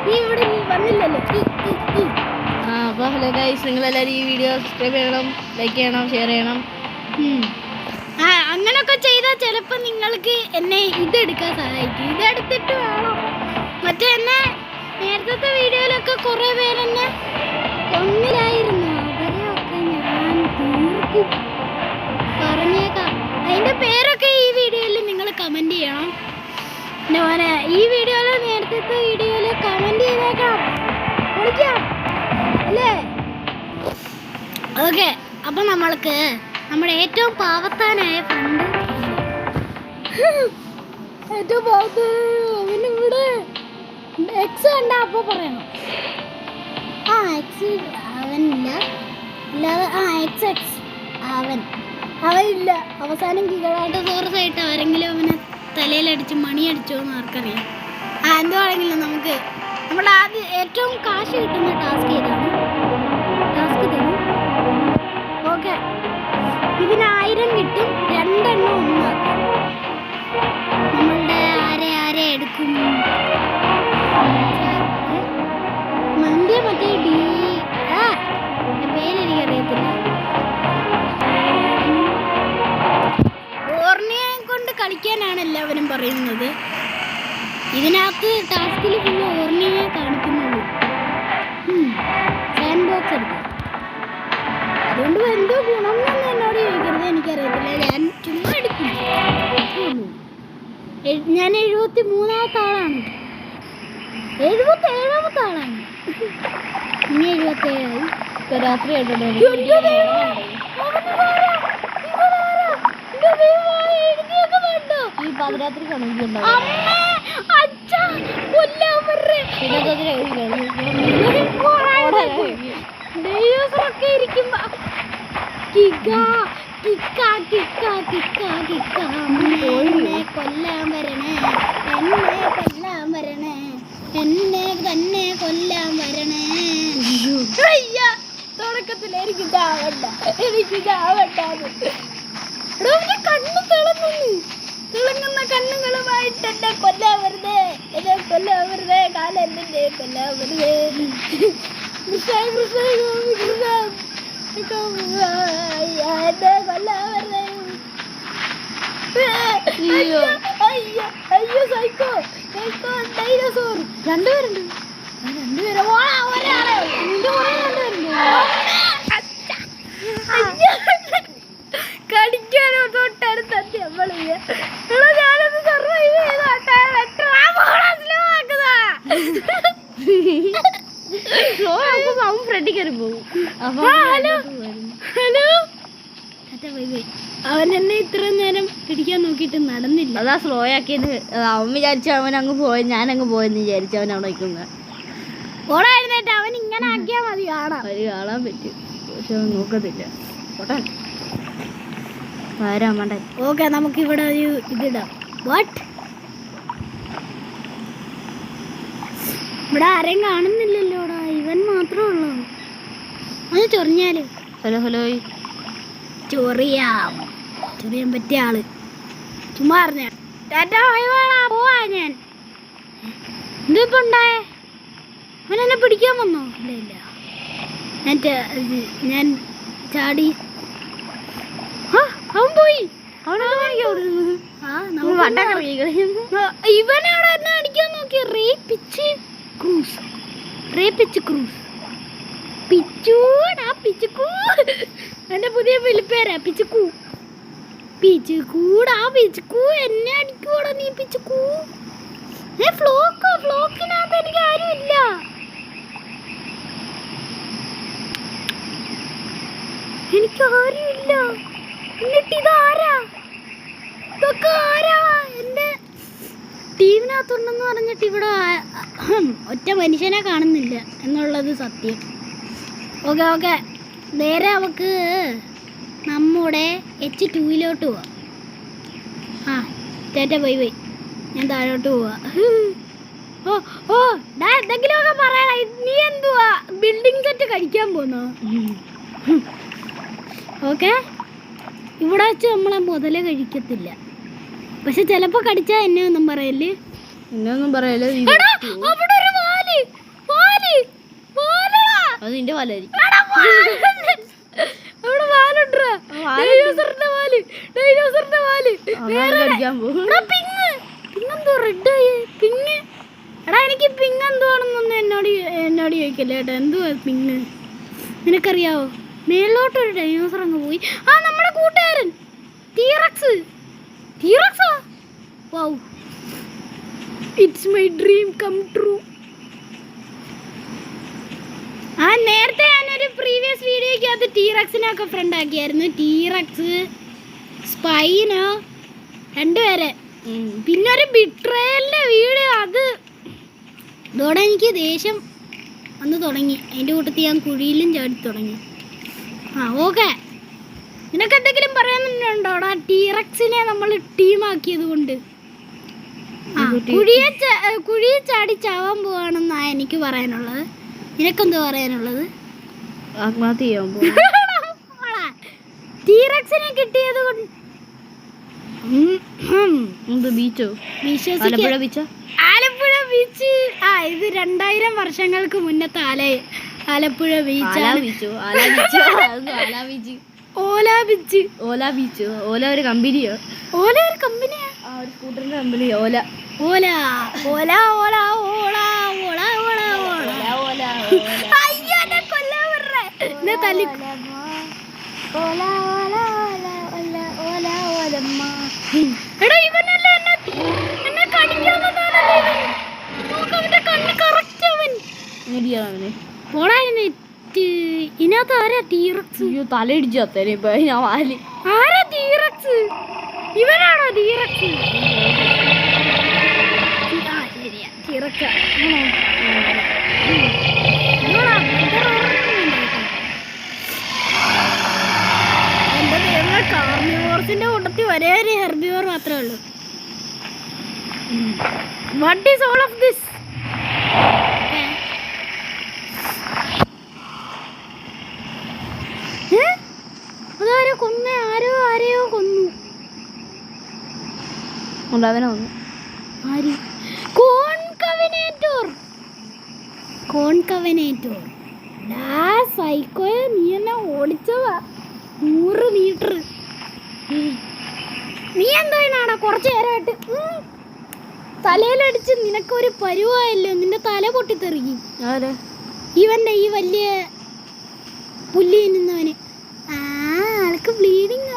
നീ ഇവിടെ വന്നില്ലല്ലോ. അപ്പോൾ ഹലോ ഗൈസ്, നിങ്ങളെല്ലാവരും ഈ വീഡിയോ സബ്സ്ക്രൈബ് ചെയ്യണം, ലൈക്ക് ചെയ്യണം, ഷെയർ ചെയ്യണം. അങ്ങനൊക്കെ ചെയ്താൽ ചിലപ്പോൾ നിങ്ങൾക്ക് എന്നെ ഇതെടുക്കാൻ സഹായിക്കും. ഇതെടുത്തിട്ട് വേണം മറ്റേ എന്നെ നേരത്തെ വീഡിയോയിലൊക്കെ കുറേ പേരെന്നെ ഒന്നിലായിരുന്നു. അവരെയൊക്കെ ഞാൻ തീർക്കും, പറഞ്ഞേക്കാം. അതിൻ്റെ പേരൊക്കെ ഈ വീഡിയോയിൽ നിങ്ങൾ കമൻറ്റ് ചെയ്യണം. പിന്നെ മോനെ ഈ വീഡിയോയിൽ നേരത്തെ വീഡിയോയിൽ കമൻറ്റ് ചെയ്തേക്കാം, വിളിക്കാം അല്ലേ? ഓക്കെ, അപ്പം നമ്മൾക്ക് നമ്മുടെ ഏറ്റവും പാവത്താനായ ഫ്രണ്ട്, ഏറ്റവും പാവത്താനിവിടെ എക്സ് കണ്ട അപ്പോൾ പറയണം. എക്സ് അവനില്ല, അല്ലാതെ എക്സ് അവനില്ല. അവസാനം കികളായിട്ട് സോറസായിട്ട് ആരെങ്കിലും അവനെ തലയിലടിച്ച് മണിയടിച്ചോ എന്ന് ആർക്കറിയാം. എന്തുവാണെങ്കിലും നമുക്ക് നമ്മൾ ആദ്യം ഏറ്റവും കാശ് കിട്ടുന്ന ടാസ്ക് ചെയ്താണ്. ടാസ്ക് തരും. ഓക്കെ, ഇതിന് 1000 കിട്ടും. 2 എണ്ണം ഒന്നാക്കും. നമ്മളുടെ ആരെ എടുക്കും? മറ്റേ പേരെനിക്കറിയത്തില്ല. ഓർണയെ കൊണ്ട് കളിക്കാനാണ് എല്ലാവരും പറയുന്നത്. ഇതിനകത്ത് ടാസ്കിൽ ഫുള്ള് ഓർണയെ കാണിക്കുന്നുള്ളൂ. സാൻഡ് ബോക്സ് എടുക്കും. അതുകൊണ്ട് എന്തോ ഗുണം എന്ന് എന്നോട് ചോദിക്കരുത്, എനിക്കറിയത്തില്ല. ഞാൻ ചുമ്മാ എടുക്കും. ഞാൻ 73ാമത്തെ ആളാണ്, 77ാമത്തെ ആളാണ്. ഇനി 77ആയി. ഇപ്പോൾ രാത്രി ആയിട്ടുണ്ടോ? ഈ പാതിരാത്രി കണക്കുണ്ടോ? എന്നെ തന്നെ കൊല്ലാൻ വരണേ. തുടക്കത്തിൽ എനിക്ക് ചാവണ്ട. കണ്ണു തിളങ്ങുന്ന കണ്ണുകളുമായിട്ട് എന്നെ കൊല്ലാൻ വരുന്നേ, കാലെന്നെ കൊല്ലാൻ വരുന്നേ. എന്നെ കൊല്ലാൻ വരുന്നേ. അയ്യോ സൈക്കോ ഡൈനോസോർ. രണ്ടുപേരുണ്ട്. ഒരാളെ കടിക്കാനോ തൊട്ടടുത്ത് ഞാനത് സർവൈവ് അവൻ ഫ്രണ്ടിൽ കയറി പോകും. ഹലോ അവൻ എന്നെ ഇത്രയും നേരം പിടിക്കാൻ നോക്കിയിട്ട് നടന്നില്ല. അതാ സ്ലോ ആക്കിയത്. അവൻ വിചാരിച്ചു അവൻ അങ്ങ് പോയി, ഞാനങ്ങ് പോയെന്ന് വിചാരിച്ചു. അവൻ അവിടെ നിൽക്കുന്നത് ഓടായിരുന്നിട്ട് അവൻ ഇങ്ങനെ ആക്കിയാൽ മതി. കാണാൻ പറ്റും, പക്ഷെ അവൻ നോക്കത്തില്ല. മണ്ടൻ. ഓക്കെ, നമുക്കിവിടെ ഒരു ഇതിടാം. വാട്ട്, ഇവിടെ ആരെയും കാണുന്നില്ലല്ലോടാ, ഇവൻ മാത്രമേ ഉള്ളൂ. അത് ചൊറിഞ്ഞാല് ഹലോ ചൊറിയാൻ പറ്റിയ ആള് ചുമ്മാ പറഞ്ഞ ടാറ്റാ പോവാ. ഞാൻ എന്തിപ്പോ ഉണ്ടായേ? അവൻ എന്നെ പിടിക്കാൻ വന്നോ? ഇല്ല, ഞാൻ ചാടി. അവൻ പോയി. ഇവനവിടെ എന്നെ അടിക്കാൻ നോക്കി. റേപ്പിച്ച് ക്രൂസ്. പിച്ചുകൂടാ. എന്റെ പുതിയ വിളിപ്പേരാ പിച്ചുക്കൂ. പിച്ചുക്കൂ എന്നെ അടിക്കൂടാ നീ. പിച്ചുക്കൂ ഫ്ലോക്കിനകത്ത് എനിക്ക് ആരും ഇല്ല. എന്നിട്ട് ഇതാരാ? ഇതൊക്കെ ആരാ? എന്റെ ടീമിനകത്തുണ്ടെന്ന് പറഞ്ഞിട്ട് ഇവിടെ ഒറ്റ മനുഷ്യനെ കാണുന്നില്ല എന്നുള്ളത് സത്യം. ഓക്കെ, നേരെ അവക്ക് നമ്മുടെ H2-ലോട്ട് പോവാം. പോയി ഞാൻ താഴോട്ട് പോവാ. എന്തെങ്കിലുമൊക്കെ പറയണ. നീ എന്തുവാ ബിൽഡിംഗ് സെറ്റ് കഴിക്കാൻ പോന്നോ? ഓക്കെ, ഇവിടെ വെച്ച് നമ്മളെ മുതലേ കഴിക്കത്തില്ല. പക്ഷെ ചിലപ്പോ കടിച്ചാ എന്നെ ഒന്നും പറയല്ലേ. എന്നൊന്നും പറയല്ലേ. അവിടെ ഒരു വാല് വാല് വാല് വാലടാ. അത് നിന്റെ പാലായിരിക്കും. എടാ, വാലുണ്ട്. അവിടെ വാലുണ്ടെടാ. ഡൈനോസറിന്റെ വാല്, ഡൈനോസറിന്റെ വാല്. കടിക്കാൻ പോകും. എടാ, പിങ്ങെന്തോ റെഡ് ആയി പിങ്. എടാ, എനിക്ക് പിങ് എന്തുവാണെന്നൊന്നും എന്നോട് ചോദിക്കല്ലേ കേട്ടോ. എന്തുവാ പിങ് നിനക്കറിയാവോ? മേലോട്ടൊരു ഡൈനോസർ അങ്ങ് പോയി. ആ, നമ്മുടെ കൂട്ടുകാരൻ ടീറക്സ്. ടീറക്സാ? Wow, it's my dream come true. ആ, നേരത്തെ ഞാനൊരു പ്രീവിയസ് വീഡിയോയ്ക്കകത്ത് ടീറക്സിനൊക്കെ ഫ്രണ്ട് ആക്കിയായിരുന്നു. ടീറക്സ്, സ്പൈനോ, രണ്ടുപേരെ. പിന്നെ ഒരു ബിട്രയലിന്റെ വീഡിയോ. അത് ഇതോടെ എനിക്ക് ദേഷ്യം വന്ന് തുടങ്ങി. അതിൻ്റെ കൂട്ടത്തിൽ ഞാൻ കുഴിയിലും ചാടി തുടങ്ങി. ആ, ഓക്കെ. നിനക്ക് എന്തെങ്കിലും പറയാനുണ്ടോടാ ടീറക്സിനെ നമ്മൾ ടീമാക്കിയത് കൊണ്ട്? ആ, കുഴിയെ ചാടി ചാവാൻ പോവാണെന്നാ എനിക്ക് പറയാനുള്ളത്. നിനക്കെന്താ പറയാനുള്ളത്? ആത്മഹത്യ ചെയ്യാൻ പോകും. ടീറക്സിനെ കിട്ടിയത് കൊണ്ട് ബീച്ചോ? ആലപ്പുഴ ബീച്ചോ? ആലപ്പുഴ ബീച്ച്. ആ, ഇത് 2000 വർഷങ്ങൾക്ക് മുന്നത്തെ ആലപ്പുഴ ബീച്ചാണ്. ഓല ബീച്ച്. ഓല ബീച്ച്. ഓല ഒരു കമ്പനിയോ? ഓല ഒരു കമ്പനിയാ? ഒരു സ്കൂട്ടറിന്റെ കമ്പനി ഓല. ഓല ഓല ഓല ഓള ഓള ഓള ഓള. അയ്യോ, എന്നെ കൊല്ലാൻ വരേ. എന്നെ തല്ലി. ഓല ഓല ഓല ഓല ഓല ഓലമ്മ. എടാ, ഇവനല്ലേ എന്നെ കടിക്കാൻ വന്നവനല്ലേ ഇവൻ. നോക്ക്, അവന്റെ കണ്ണ് കറക്റ്റ് അവൻ. പോടാ, ഇതിനകത്ത് ആരാ ടീറക്സ്? അയ്യോ, തലയിടിച്ചു അത്തേനെ ഇപ്പൊ ഞാൻ വാലി. ആരാ ടീറക്സ്? ഇവനാണോ ടീറക്സ്? ആ, ശരിയാ, ടീറക്സ്. എന്റെ ദൈവമേ, കാർണിവോർസിന്റെ കൂട്ടത്തിൽ ഒരേ ഒരു ഹെർബിവോർ മാത്രമേ ഉള്ളൂ. What is all of this? അതാരോ കൊന്ന, ആരെയോ കൊന്നു. അവനെ വന്നു. ആര്? കോൺകവനേറ്റോർ. സൈക്കോ, നീ എന്നെ ഓടിച്ചതാ 100 മീറ്റർ. നീ എന്താ കുറച്ചു നേരമായിട്ട് തലയിലടിച്ച് നിനക്കൊരു പരുവായല്ലോ. നിന്റെ തല പൊട്ടിത്തെറിക്കും. ഇവന്റെ ഈ വലിയ പുല്ലി നിന്നവന്. ആൾക്ക് ബ്ലീഡിങ്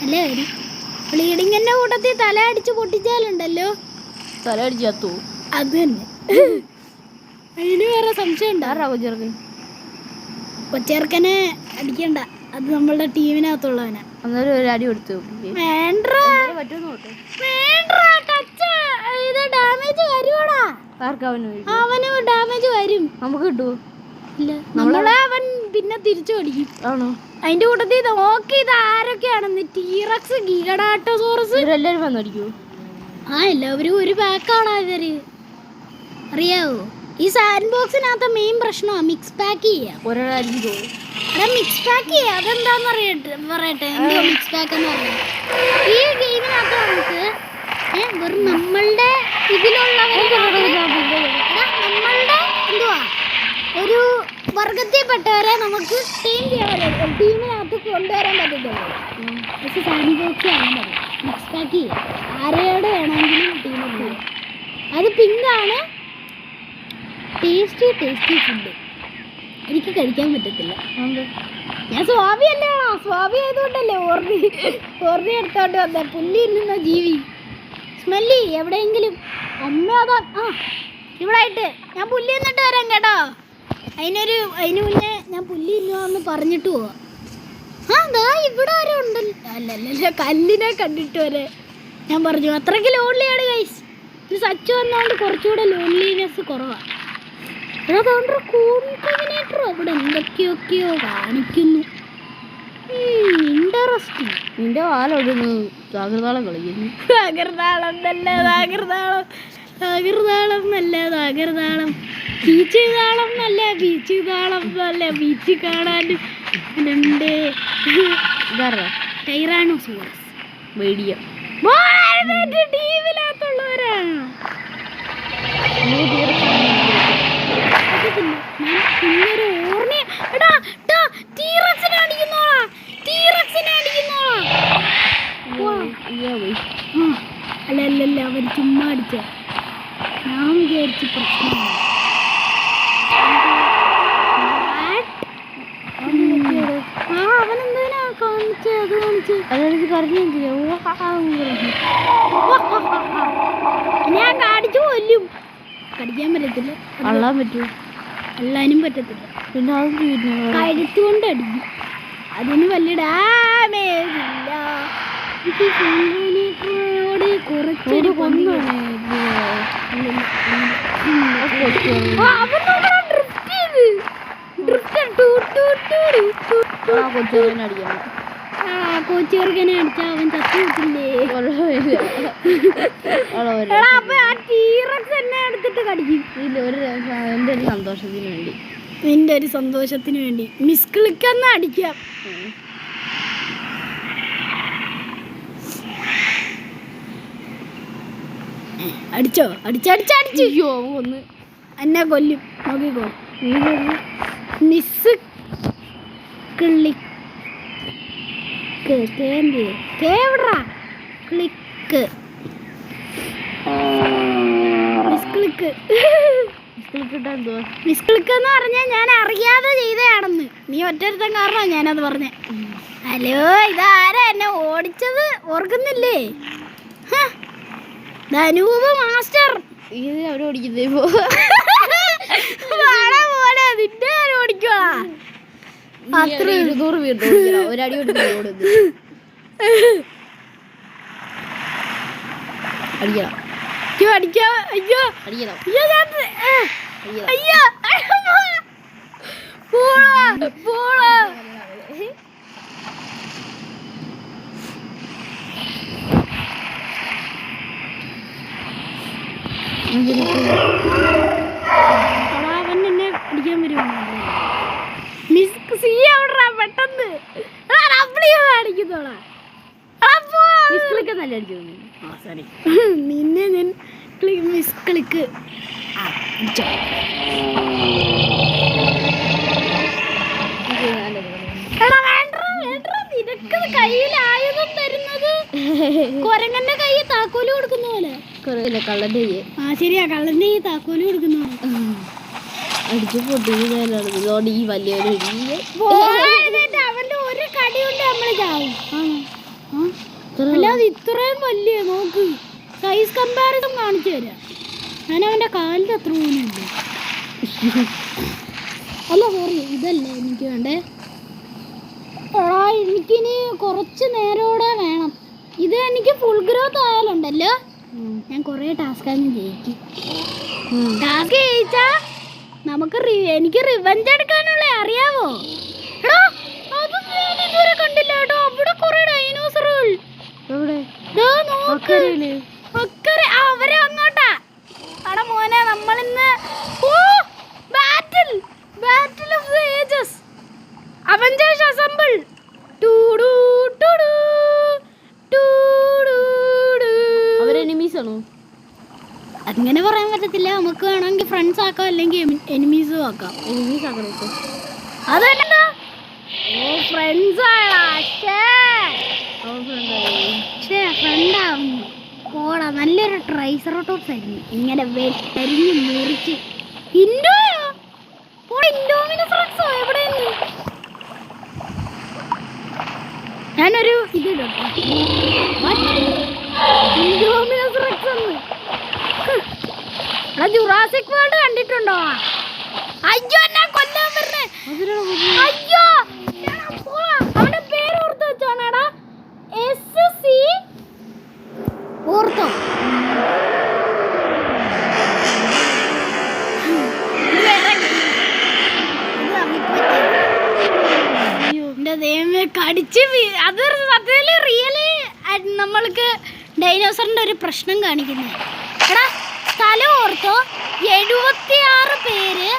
അല്ലേ വരും. ബ്ലീഡിങ്ങിന്റെ കൂട്ടത്തിൽ തല അടിച്ച് പൊട്ടിച്ചാലുണ്ടല്ലോ, തല അടിച്ച് ചത്തു. അത് തന്നെ. അതിന് വേറെ സംശയം ഉണ്ടോ? കൊച്ചേർക്കനെ അടിക്കണ്ട, അത് നമ്മളുടെ ടീമിനകത്തുള്ളവനാ. അന്നേരം ഒരു അടി കൊടുത്തു. വേണ്ട, ഇത് ഡാമേജ് വരുവാടാ. അവന് ഡാമേജ് വരും. നമുക്ക് കിട്ടുമോ? ഇല്ല, അവൻ പിന്നെ തിരിച്ചു അടിക്കും. ആണോ? അതിന്റെ കൂട്ടത്തിൽ നോക്കി ഇത് ആരൊക്കെയാണെന്ന്. ടീറക്സ്, ഗിഗഡാട്ടോസോറസ്, എല്ലാവരും വന്നടിക്കൂ. ആ, എല്ലാവരും ഒരു പാക്കാണ് ഇവര്. അറിയാവോ, ഈ സാൻഡ് ബോക്സിനകത്ത് മെയിൻ പ്രശ്നമാണ് മിക്സ് പാക്ക് ചെയ്യാം. മിക്സ് പാക്ക് ചെയ്യാം. അതെന്താന്ന് പറയട്ടെ. എന്തോ മിക്സ് പാക്ക് എന്ന് പറയുന്നത്? ഈ ഗെയിമിനകത്ത് നമുക്ക് വെറും നമ്മളുടെ ഇതിലുള്ളവരെ നമ്മളുടെ എന്തുവാ ഒരു വർഗത്തിൽപ്പെട്ടവരെ നമുക്ക് ടീം ചെയ്യാൻ ടീമിനകത്ത് കൊണ്ടുവരാൻ പറ്റത്തുള്ളൂ. പക്ഷെ സാൻഡ് ബോക്സ് ആകാൻ പറ്റും. മിക്സ് പാക്ക് ചെയ്യാം. ആരെയോട് വേണമെങ്കിലും ടീമിൽ. അത് പിങ്കാണ്. ടേസ്റ്റി ഫുഡ് എനിക്ക് കഴിക്കാൻ പറ്റത്തില്ല. ഞാൻ സ്വാഭിയല്ലേ. സ്വാഭി ആയതുകൊണ്ടല്ലേ ഓർമ്മ എടുത്തോണ്ട് വന്ന. പുല്ലി ഇന്നുന്ന ജീവി. സ്മെല്ലി എവിടെയെങ്കിലും അമ്മ അതാ. ഇവിടെ ആയിട്ട് ഞാൻ പുല്ലി എന്നിട്ട് വരാം കേട്ടോ. അതിന് മുന്നേ ഞാൻ പുല്ലി ഇന്നുവെന്ന് പറഞ്ഞിട്ട് പോവാം. ദാ ഇവിടെ ആരോ ഉണ്ടല്ലോ. അല്ലല്ല, കല്ലിനെ കണ്ടിട്ട് വരെ ഞാൻ പറഞ്ഞു. അത്രയ്ക്ക് ലോൺലിയാണ് ഗൈസ്. ഇത് സച്ച് വന്നതുകൊണ്ട് കുറച്ചുകൂടെ ലോൺലിനെസ് കുറവാണ്. അതുകൊണ്ട് കോൺകവനേറ്റർ അവിടെ എന്തൊക്കെയൊക്കെയോ കാണിക്കുന്നു. ഇൻട്രസ്റ്റിംഗ്. നിന്റെ വാലൊടുന്നു. ജാഗ്രതാളം കളിക്കുന്നു. ജാഗ്രതാളം നല്ല ജാഗ്രതാളം നല്ല ജാഗ്രതാളം. ബീച്ച് താളം നല്ല ബീച്ച് താളം നല്ല ബീച്ച് കാണാൻ ഉണ്ട്. ടൈറാനോസോറസ് മീഡിയം ടീമിനകത്തുള്ളവരാണ്. വിചാരിച്ച് പ്രശ്നമാണ്. അവനെന്തിനാ കാണിച്ച് അത് കാണിച്ച് അതെനിക്ക് കറിഞ്ഞും ചെയ്യാം. ഞാൻ കാണിച്ചു കൊല്ലും. കടിക്കാൻ പറ്റത്തില്ല, അള്ളാൻ പറ്റുമോ? എല്ലാനും പറ്റത്തില്ല. പിന്നെ അതും കഴുത്തുകൊണ്ട് അടിക്കും. അതിന് വലിയ ഡാമേജ് ഇല്ല. കുറച്ചൊരു കൊച്ചുകർക്കനെ അടിച്ചാ അവൻ ചത്തു കിട്ടില്ലേ? എന്നെ എടുത്തിട്ട് കടിക്കും. എൻ്റെ ഒരു സന്തോഷത്തിന് വേണ്ടി, നിന്റെ ഒരു സന്തോഷത്തിന് വേണ്ടി മിസ് ക്ലിക്കെന്ന് അടിക്കാം. അടിച്ചോ? അടിച്ചടിച്ചടിച്ചോ ഒന്ന് എന്നെ കൊല്ലും. നോക്കിക്കോ. മിസ് ക്ലിക്ക് കേവിടാ click miss click miss click എന്ന് പറഞ്ഞാൽ ഞാൻ അറിയാതെ ചെയ്തതാണെന്ന്. നീ ഒറ്റരുത്തം കാരണമാണ് ഞാനത് പറഞ്ഞേ. ഹലോ, ഇതാരാ എന്നെ ഓടിച്ചത് ഓർക്കുന്നില്ലേ? ധനൂപ് മാസ്റ്റർ. ഇത് അവിടെ ഓടിക്കുന്നേ നിന്റെ ആരും ഓടിക്കുവാ? അത്ര 200 മീറ്റർ ഒരടി ഓടുന്നത്. അടിക്കണം. അടിക്കാം. അയ്യോ അടിക്കണം. അയ്യോ പോളാ. അവൻ എന്നെ അടിക്കാൻ വരുമോ? മിസ് സി അവിടെ പെട്ടെന്ന് അടിക്കുന്നോളാ. നല്ല അടിച്ചു. നിന്നെ ഞാൻ മിസ് ക്ലിക്ക് നിനക്ക് കയ്യിലായുധം തരുന്നത് കൊരങ്ങന്റെ കൈ താക്കോല് കൊടുക്കുന്ന പോലെ. കള്ളന്റെ ശരിയാ, കള്ളന്റെ കൈ താക്കോല് കൊടുക്കുന്ന പോലെ. അടിച്ചു പൊട്ടിയത് ഈ വലിയൊരു അവന്റെ ഒരു കടി കൊണ്ട് നമ്മള് ചാവും. അല്ലാതെ ഇത്രയും വലിയ നോക്ക് സൈസ് കമ്പാരിസൺ കാണിച്ചു തരാം. ഞാൻ അവന്റെ കാലിന്റെ അത്ര പോലും ഇല്ല. അല്ല സോറി, ഇതല്ലേ എനിക്ക് വേണ്ടേ. എനിക്കിനി കുറച്ച് നേരോടെ വേണം. ഇത് എനിക്ക് ഫുൾ ഗ്രോത്ത് ആയാലുണ്ടല്ലോ ഞാൻ കൊറേ ടാസ്ക് അങ്ങ് ജയിക്കും. ടാസ്ക് ജയിച്ചാ നമുക്ക് എനിക്ക് റിവെഞ്ച് എടുക്കാനുള്ള അറിയാവോ? എടാ അതൊന്നും ഞാൻ ഇതുവരെ കണ്ടില്ല കേട്ടോ. അവിടെ കൊറേ ഡൈനോസറുകൾ. അവരെ അങ്ങോട്ടാ. അവിടെ മോനെ നമ്മളിന്ന് battle of the ages Avengers assemble. അവരെനിമീസ് ആണോ? അങ്ങനെ പറയാൻ പറ്റത്തില്ല. നമുക്ക് വേണമെങ്കിൽ ഫ്രണ്ട്സ് ആക്കാം, അല്ലെങ്കിൽ എനിമീസും ആക്കാം. എനിമീസ് ആക്കണം. അതല്ല ഫ്രണ്ട്സ് ഫ്രണ്ടാവും. പോടാ, നല്ലൊരു ട്രൈസറോട്ടോപ്സ് ആയിരുന്നു. ഇങ്ങനെ വെട്ടരിഞ്ഞ് മുറിച്ച്. ഞാനൊരു ഇത് ജുറാസിക് വേൾഡ് കണ്ടിട്ടുണ്ടോ? അയ്യോ എന്നെ കൊല്ലാൻ പറഞ്ഞേ. അയ്യോ അവന്റെ പേര് ഓർത്ത് വെച്ചോണാടാ. SC ortho? എന്റെ ദൈവമേ കടിച്ച്. അതൊരു സത്യത്തില് റിയലി നമ്മൾക്ക് ഡൈനോസറിന്റെ ഒരു പ്രശ്നം കാണിക്കുന്നത്. എടാ സ്ഥലം ഓർത്തോ? 76 പേര്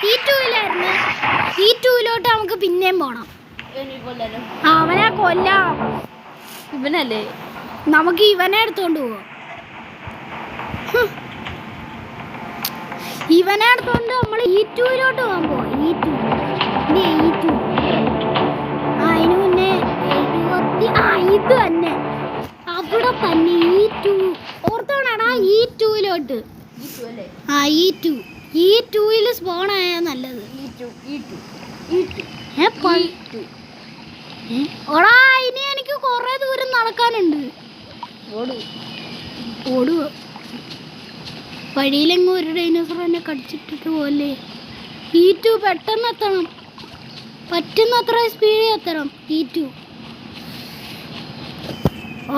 E2-യിലായിരുന്നു. നമുക്ക് പിന്നെയും പോണം. അവനെ കൊല്ലാം. ഇവനല്ലേ? നമുക്ക് ഇവനെ എടുത്തോണ്ട് പോവാം. ഇവനെ എടുത്തോണ്ട് നമ്മൾ E2-യിലോട്ട് പോകാൻ പോവാം. E2 അതിന് മുന്നേ ഇങ്ങോട്ട്. E2 സ്പോൺ ആയാ നല്ലത്. ഓടാ, ഇനി എനിക്ക് കൊറേ ദൂരം നടക്കാനുണ്ട്. ഓടുക. വഴിയിലെങ്ങും ഒരു ഡൈനോസർ എന്നെ കടിച്ചിട്ടിട്ട് പോലെ. E2 പെട്ടെന്ന് എത്തണം. പറ്റുന്നത്ര സ്പീഡിൽ എത്തണം. E2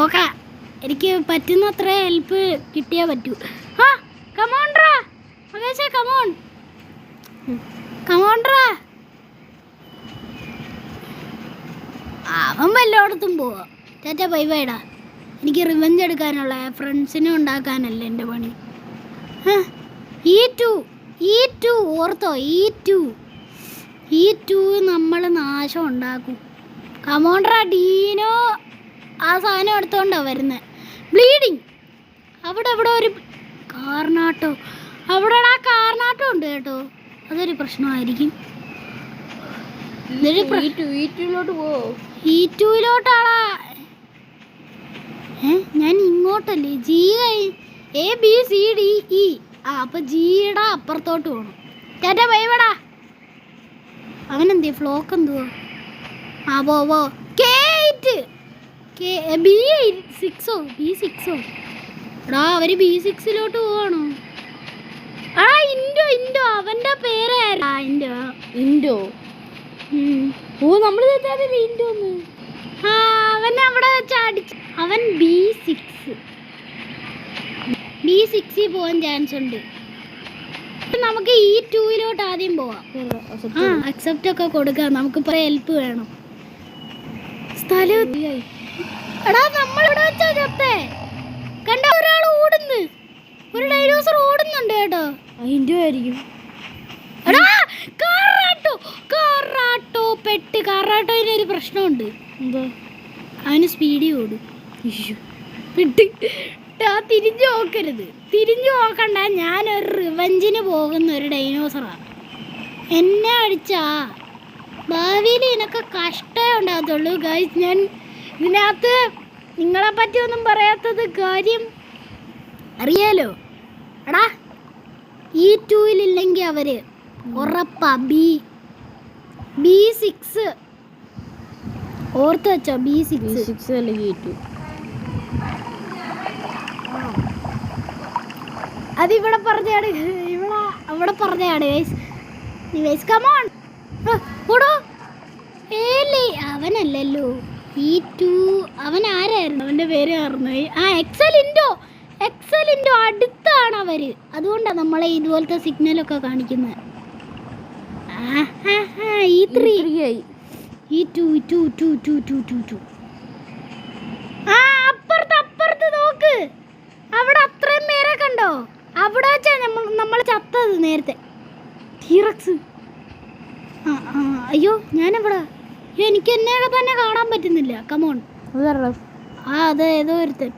okay. എനിക്ക് പറ്റുന്നത്ര ഹെൽപ്പ് കിട്ടിയേ പറ്റൂ. ആ കമോൺട്രാ മകേശേ, കമോൺട്രാ. അവൻ വല്ലയിടത്തും പോവാ. ചേച്ചാ ബൈ ബൈടാ. എനിക്ക് റിവെഞ്ച് എടുക്കാനുള്ള ഫ്രണ്ട്സിനെ ഉണ്ടാക്കാനല്ല എൻ്റെ പണി. E2 ഓർത്തോ, E2 നമ്മൾ നാശം ഉണ്ടാക്കും. കമോൺട്രാ. ഡീനോ ആ സാധനം എടുത്തോണ്ടാ വരുന്നത്. ബ്ലീഡിങ്. അവിടെ ഒരു കാർനാട്ടോ. അവിടെ ആ കാർനാട്ടം ഉണ്ട് കേട്ടോ. അതൊരു പ്രശ്നമായിരിക്കും. E2-ലോട്ടാടാ. ഞാൻ ഇങ്ങോട്ടല്ലേ. ABCDE. അപ്പൊ ജിയുടെ അപ്പുറത്തോട്ട് പോകണം. ചേട്ടാ ബൈബടാ. അവനെന്തിയ ഫ്ലോക്ക് എന്തുവാ? പോ. K8 B6 എടാ, അവര് B6-ലോട്ട് പോവാണോ? ആ ഇൻഡോ അവന്റെ പേരായിരുന്നു. ഇൻഡോ. ഓ, നമ്മള് ഇൻഡോ. അവൻ അവിടെ വെച്ച് അടിച്ചു. അവൻ B6 പോവാൻ ചാൻസ് ഉണ്ട്. നമുക്ക് E2-ലോട്ട് ആദ്യം പോവാം. അക്സെപ്റ്റ് ഒക്കെ കൊടുക്കാം. നമുക്കിപ്പോ ഹെൽപ്പ് വേണം. സ്ഥലം എടാ, നമ്മളിവിടെ വെച്ചാ ചത്തേ. കണ്ട, ഒരാൾ ഓടുന്നു. ഒരു ഡൈനോസർ ഓടുന്നുണ്ട് കേട്ടോ. അതിന്റെ ആയിരിക്കും. എടാ, കാറാട്ടോന് ഒരു പ്രശ്നമുണ്ട്. എന്താ? അവന് സ്പീഡിൽ ഓടും. തിരിഞ്ഞു നോക്കരുത്. തിരിഞ്ഞു നോക്കണ്ട. ഞാനൊരു റിവെഞ്ചിന് പോകുന്ന ഒരു ഡൈനോസറാ. എന്നെ അടിച്ചാ ഭാവിയിൽ നിനക്ക് കഷ്ടമേ ഉണ്ടാകത്തുള്ളൂ. ഗൈസ്, ഞാൻ ഇതിനകത്ത് നിങ്ങളെ പറ്റി ഒന്നും പറയാത്തത് കാര്യം അറിയാലോ. എടാ, E2-ലില്ലെങ്കിൽ അവര് ഉറപ്പാ. B6 ഓർത്ത് വെച്ചോ. B6 അല്ലെങ്കിൽ E2. അതിവിടെ പറഞ്ഞാണ്. അവിടെ പറഞ്ഞാണ്. Guys come on. ഓടോ. അവനല്ലല്ലോ E2. അവൻ ആരായിരുന്നു? അവന്റെ പേര് മറന്നു. എക്സലിൻഡോ അടുത്താണ് അവര്. അതുകൊണ്ടാണ് നമ്മളെ ഇതുപോലത്തെ സിഗ്നലൊക്കെ കാണിക്കുന്നത്. E2 അപ്പുറത്ത് നോക്ക്. അവിടെ അത്രയും പേരെ കണ്ടോ? അവിടെ വെച്ചാ നമ്മൾ ചത്തത് നേരത്തെ. ടീറക്സ്. അയ്യോ, ഞാനെവിടെ? എനിക്ക് എന്നെ തന്നെ കാണാൻ പറ്റുന്നില്ല. കമോൺ. അതെ, ഏതോ ഒരുത്തൻ.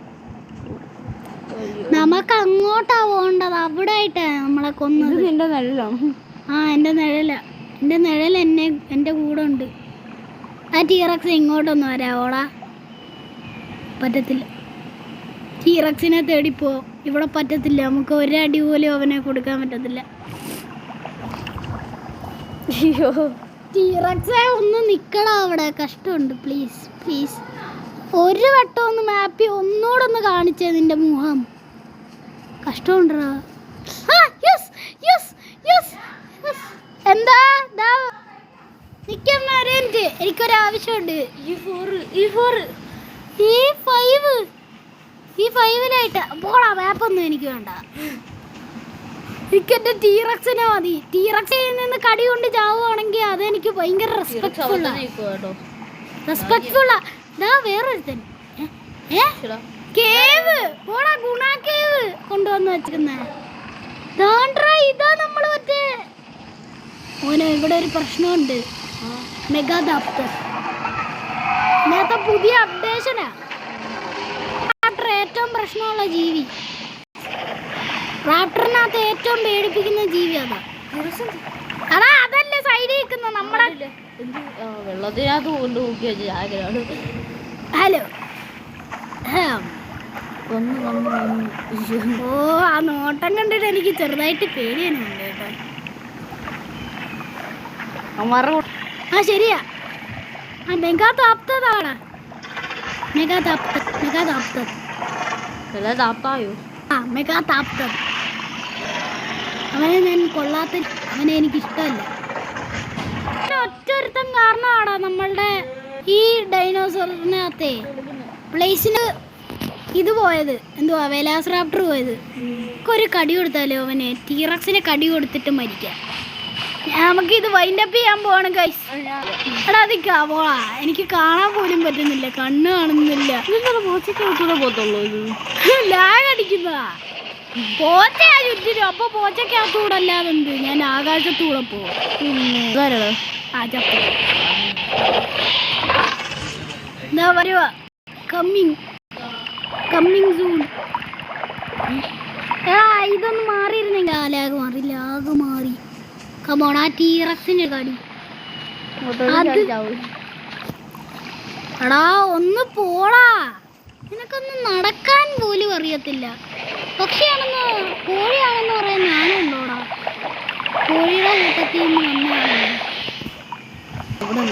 നമുക്ക് അങ്ങോട്ടാ പോകേണ്ടത്. അവിടെ ആയിട്ടാ നമ്മളെ കൊന്നത്. എന്റെ നിഴലാണ്. എന്റെ നിഴൽ എന്റെ കൂടെ ഉണ്ട്. ആ ടീറക്സ് ഇങ്ങോട്ടൊന്നും വരാവോടാ. പറ്റത്തില്ല. ടീറക്സിനെ തേടിപ്പോ. ഇവിടെ പറ്റത്തില്ല. നമുക്ക് ഒരടി പോലും അവനെ കൊടുക്കാൻ പറ്റത്തില്ല. ടീറക്സേ, ഒന്ന് നിക്കടാ അവിടെ. കഷ്ടമുണ്ട്. പ്ലീസ് ഒരു വട്ടം ഒന്ന് മാപ്പി ഒന്നുകൂടെ കാണിച്ചേ നിന്റെ മുഖം. കഷ്ടമുണ്ടാ. എന്താ എനിക്കൊരാവശ്യമുണ്ട്. E5-ലായിട്ട് പോടാ. മാപ്പൊന്നും എനിക്ക് വേണ്ട. എനിക്കെന്റെ ടീറക്സിനെ മതി. ടീറക്സിൽ നിന്ന് കടി കൊണ്ട് ചാവുകയാണെങ്കിൽ അതെനിക്ക് ഭയങ്കര റെസ്പെക്ട്ഫുള്ളാ. വേറൊരുത്തൻ കേവ്. പോടാ, ഗുണ കേവ് കൊണ്ടുവന്ന് വെച്ചിരുന്നേ. ഇതാ നമ്മള് മറ്റേ ഓനെ. ഇവിടെ ഒരു പ്രശ്നമുണ്ട്. മെഗാഡാപ്റ്റർ. ഇന്നത്തെ പുതിയ അപ്ഡേഷനാ. ഏറ്റവും പ്രശ്നമുള്ള ജീവി. റാപ്റ്ററിനകത്ത് ഏറ്റവും പേടിപ്പിക്കുന്ന ജീവി അതാ. അതല്ലേ സൈഡിൽ നിൽക്കുന്ന നമ്മളെ വെള്ളത്തിനകത്ത് കൊണ്ടുപോക്കിയ. ഹലോ. കൊന്നു കൊന്നു കൊന്നു. അയ്യോ. ഓ ആ നോട്ടം കണ്ടിട്ട് എനിക്ക് ചെറുതായിട്ട് പേടിയുന്നുണ്ട് കേട്ടോ. അവന്മാരുടെ ആ ശരിയാ, ആ മെഗാ താപ്തതാണ്. മെഗാ താപ്തത്, മെഗാ താപ്തത്. എല്ലാം താത്തായോ? ആ മെഗാ താപ്തത്. അവനെ ഞാൻ കൊള്ളാത്ത, അവനെ എനിക്ക് ഇഷ്ടമല്ല. ഒറ്റൊരുത്തം കാരണമാടാ നമ്മളുടെ ഈ ഡൈനോസറിനകത്തെ പ്ലേസിന് ഇത് പോയത്, എന്തുവാ വെലാസ്റാപ്റ്റർ പോയത്. ഒരു കടി കൊടുത്താലോ അവന്, ടീറക്സിനെ കടി കൊടുത്തിട്ട് മരിക്കാം. നമുക്ക് ഇത് വൈൻഡപ്പ് ചെയ്യാൻ പോവാണ് ഗൈസ്. എടാ അത് പോളാ, എനിക്ക് കാണാൻ പോലും പറ്റുന്നില്ല, കണ്ണ് കാണുന്നില്ല. പോച്ചക്കൂടെ പോത്തുള്ളൂ ഇത്. ലാഗ് അടിക്കുന്നതാ. പോച്ചയാ ചുറ്റിനും, അപ്പൊ പോച്ചക്കകത്തൂടെ അല്ലാതെന്ത്, ഞാൻ ആകാശത്തൂടെ പോവും. ഇതാരടാ? ആ ചപ്പ എന്താ പറയുക, കമ്മിങ് കമ്മിങ് സൂൺ. ഇതൊന്ന് മാറിയിരുന്നെങ്കിൽ, ആ ലാഗ് മാറി, ലാഗ് മാറി. കമോൺ, ആ ടീറക്സിന്റെ കടി. അത് എടാ ഒന്ന് പോടാ, നിനക്കൊന്നും നടക്കാൻ പോലും അറിയത്തില്ല. പക്ഷിയാണെന്ന്, കോഴിയാണെന്ന് പറയാൻ ഞാനും ഉണ്ടോടാ. കോഴിയുടെ കൂട്ടത്തിൽ നിന്ന് വന്നതാണ്. ഇവിടെ